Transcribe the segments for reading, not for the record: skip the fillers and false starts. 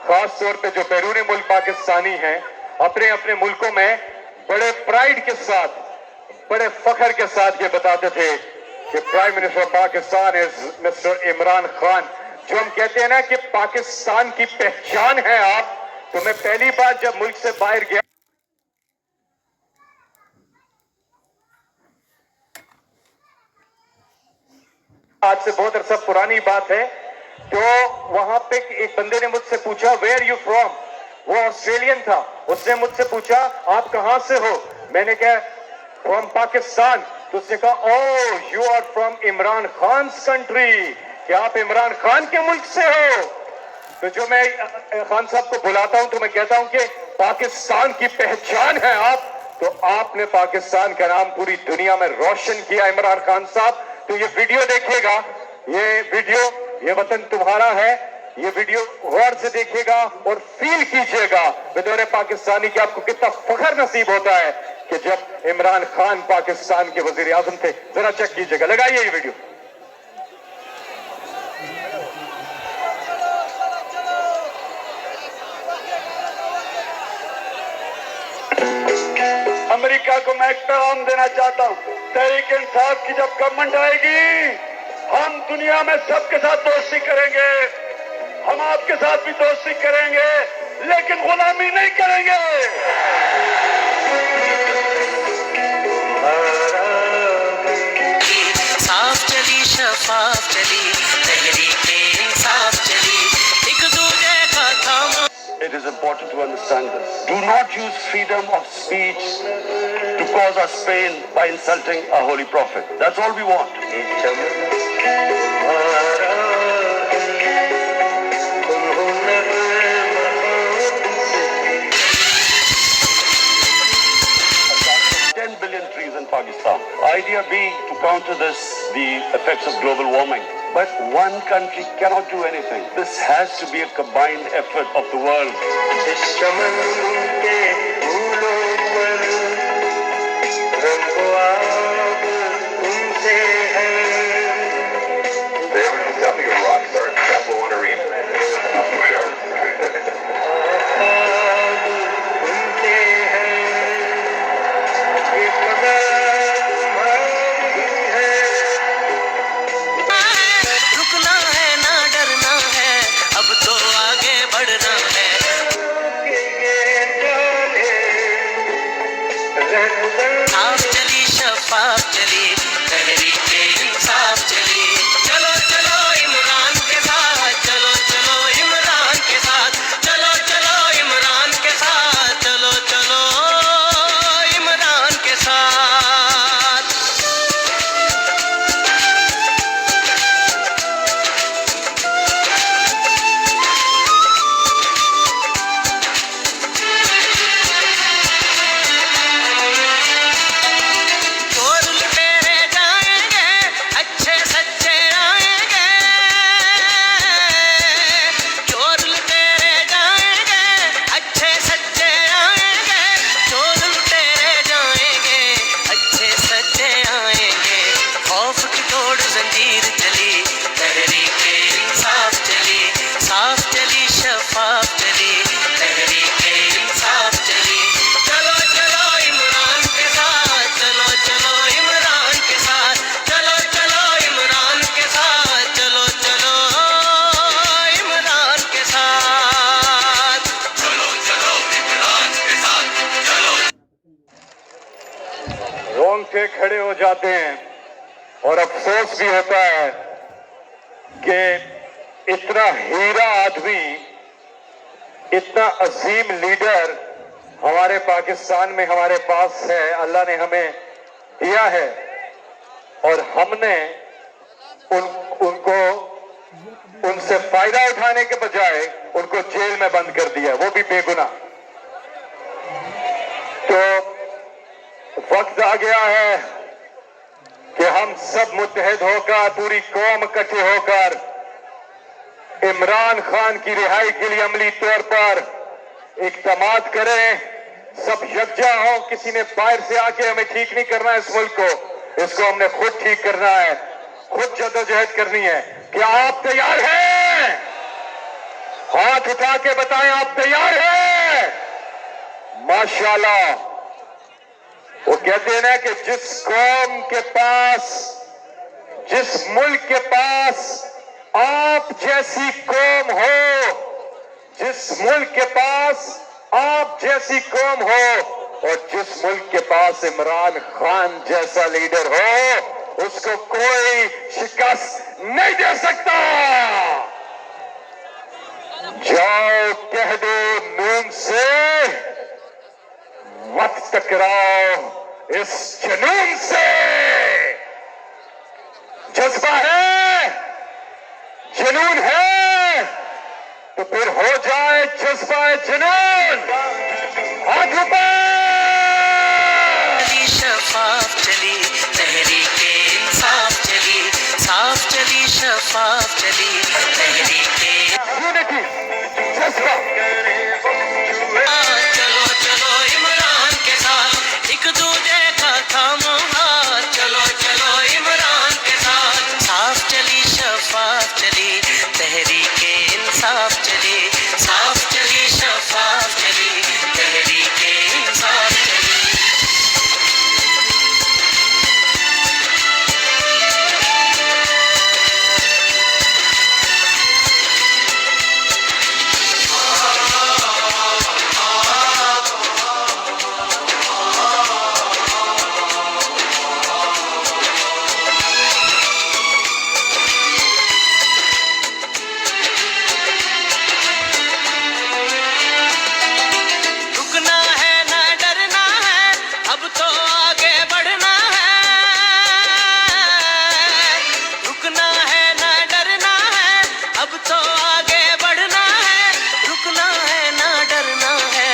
खास तौर पे जो बैरूनी मुल्क पाकिस्तानी हैं, अपने अपने मुल्कों में बड़े प्राइड के साथ, बड़े फख्र के साथ ये बताते थे कि prime minister of Pakistan is mister Imran Khan. जो हम कहते हैं ना कि पाकिस्तान की पहचान है आप, तो मैं पहली बार जब मुल्क से बाहर गया, आज से बहुत अरसा पुरानी बात है, तो वहां पे एक बंदे ने मुझसे पूछा वेयर यू फ्रॉम, वो ऑस्ट्रेलियन था। उसने मुझसे पूछा आप कहां से हो, मैंने कहा फ्रॉम पाकिस्तान। तो उसने कहा oh you are from Imran Khan country, क्या आप इमरान खान के मुल्क से हो। तो जो मैं खान साहब को बुलाता हूं तो मैं कहता हूं कि पाकिस्तान की पहचान है आप, तो आपने पाकिस्तान का नाम पूरी दुनिया में रोशन किया इमरान खान साहब। तो ये वीडियो देखिएगा, ये वीडियो, ये वतन तुम्हारा है, ये वीडियो गौर से देखिएगा और फील कीजिएगा बतौर पाकिस्तानी कि आपको कितना फख्र नसीब होता है कि जब इमरान खान पाकिस्तान के वजीर आजम थे। जरा चेक कीजिएगा, लगाइए ये वीडियो। अमेरिका को मैं एक पैगाम देना चाहता हूँ, तहरीक इंसाफ की जब गवर्नमेंट आएगी, हम दुनिया में सबके साथ दोस्ती करेंगे, हम आपके साथ भी दोस्ती करेंगे, लेकिन गुलामी नहीं करेंगे। साफ चली शफाफ चली तहरीके इंसाफ चली एक दूजे का थाम। It is important to understand this. Do not use freedom of speech to cause us pain by insulting our holy prophet. That's all we want. Pakistan. Idea being to counter this, the effects of global warming. But one country cannot do anything. This has to be a combined effort of the world. साफ चली शफाफ चली तहरीके इंसाफ चली चलो चलो इमरान के साथ, चलो चलो इमरान के साथ, चलो चलो इमरान के साथ, चलो चलो इमरान के साथ। रोंगटे खड़े हो जाते हैं और अफसोस भी होता है कि इतना हीरा आदमी, इतना अजीम लीडर हमारे पाकिस्तान में हमारे पास है, अल्लाह ने हमें दिया है, और हमने उनसे फायदा उठाने के बजाय उनको जेल में बंद कर दिया, वो भी बेगुनाह। तो वक्त आ गया है कि हम सब मुत्तहिद होकर, पूरी कौम इकट्ठे होकर इमरान खान की रिहाई के लिए अमली तौर पर इक़दामात करें, सब यकजा हो। किसी ने बाहर से आके हमें ठीक नहीं करना है इस मुल्क को, इसको हमने खुद ठीक करना है, खुद जद्दोजहद करनी है। क्या आप तैयार हैं? हाथ उठा के बताएं आप तैयार हैं? माशाल्लाह। वो कहते हैं ना कि जिस कौम के पास, जिस मुल्क के पास आप जैसी कौम हो, जिस मुल्क के पास आप जैसी कौम हो और जिस मुल्क के पास इमरान खान जैसा लीडर हो, उसको कोई शिकस्त नहीं दे सकता। जाओ कह दो नून से, मत टकराओ इस जुनून से। जज्बा है, जुनून है, तो फिर हो जाए जज्बा जुनून। हाथ ऊपर। चली शफाफ चली तहरीके इंसाफ चली, साफ चली शफाफ चली तहरीके। यूनिटी, जज्बा। चलो चलो इमरान के साथ, एक दूजे का थामो हाथ। चलो चलो इमरान के साथ, साफ चली शफाफ चली तहरीके इंसाफ चली, साफ चली शफाफ चली तहरीके इंसाफ चली। रुकना है ना डरना है, अब तो आगे बढ़ना है। रुकना है ना डरना है, अब तो आगे बढ़ना है। रुकना है ना डरना है,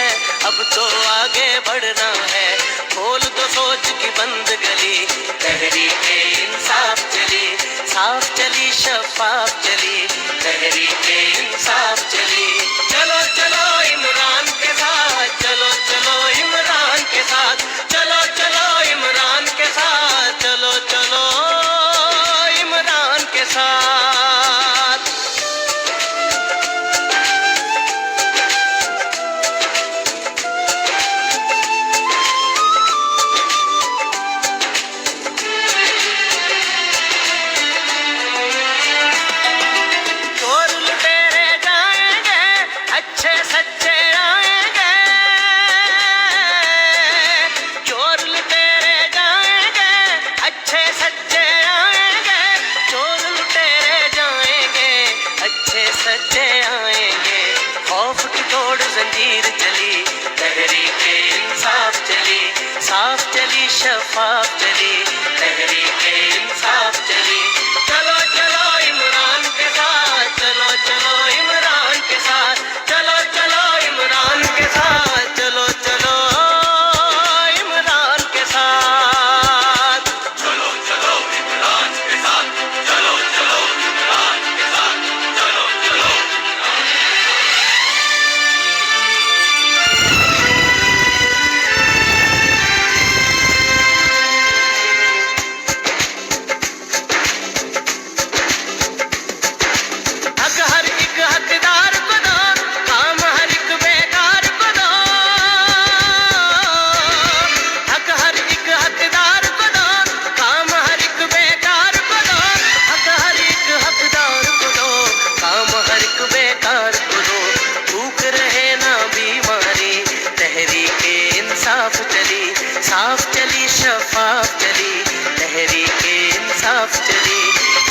अब तो आगे बढ़ना है। खोल दो सोच की बंद गली, तहरीके इंसाफ चली, साफ चली शफाफ चली तहरीके इंसाफ चली। चलो चलो इमरान के साथ, चलो चलो इमरान के साथ, चलो चलो इमरान के साथ, चलो चलो इमरान के साथ। चोर लुटेरे जाएंगे, अच्छे सच्चे आएंगे। चोर लुटेरे जाएंगे, अच्छे सच्चे आएंगे। चोर लुटेरे जाएंगे, अच्छे सच्चे आएंगे। खौफ की तोड़ जंजीर चली, तहरीके इंसाफ चली, साफ चली शफाफ चली तहरीके इंसाफ चली। चलो चलो इमरान के साथ, चलो चलो इमरान के साथ, चलो चलो इमरान के साथ, चलो चलो इमरान के साथ। चलो चलो इमरान के साथ, चलो चलो इमरान के साथ, चलो चलो। हक हर एक हकदार को दो, काम हर एक बेकार को दो। हक हर एक हकदार को दो, काम हर एक बेकार को दो। हक हर एक हकदार को दो, काम हर एक बेकार को दो। भूख रहे ना बीमारी, तहरीके इंसाफ चली, साफ चली शफाफ चली तहरीके इंसाफ चली।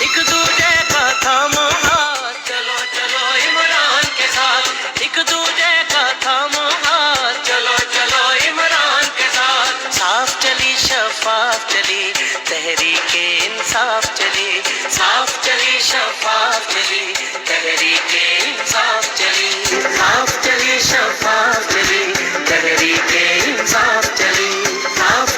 एक दूजे का थामो हाथ, चलो चलो इमरान के साथ, एक दूजे का थामो हाथ। चलो चलो इमरान के साथ, साफ चली शफाफ चली तहरीके इंसाफ चली, साफ चली शफाफ चली तहरीके इंसाफ चली, साफ चली शफाफ चली तहरीके इंसाफ चली, साफ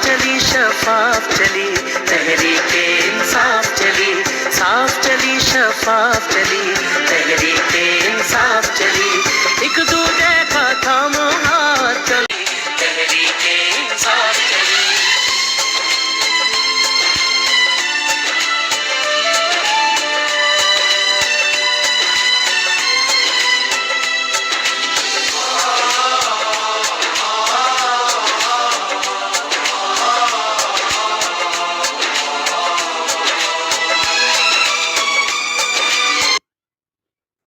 चली शफाफ चली, तहरीके इंसाफ चली, साफ चली शफाफ चली, तहरीके इंसाफ चली। एक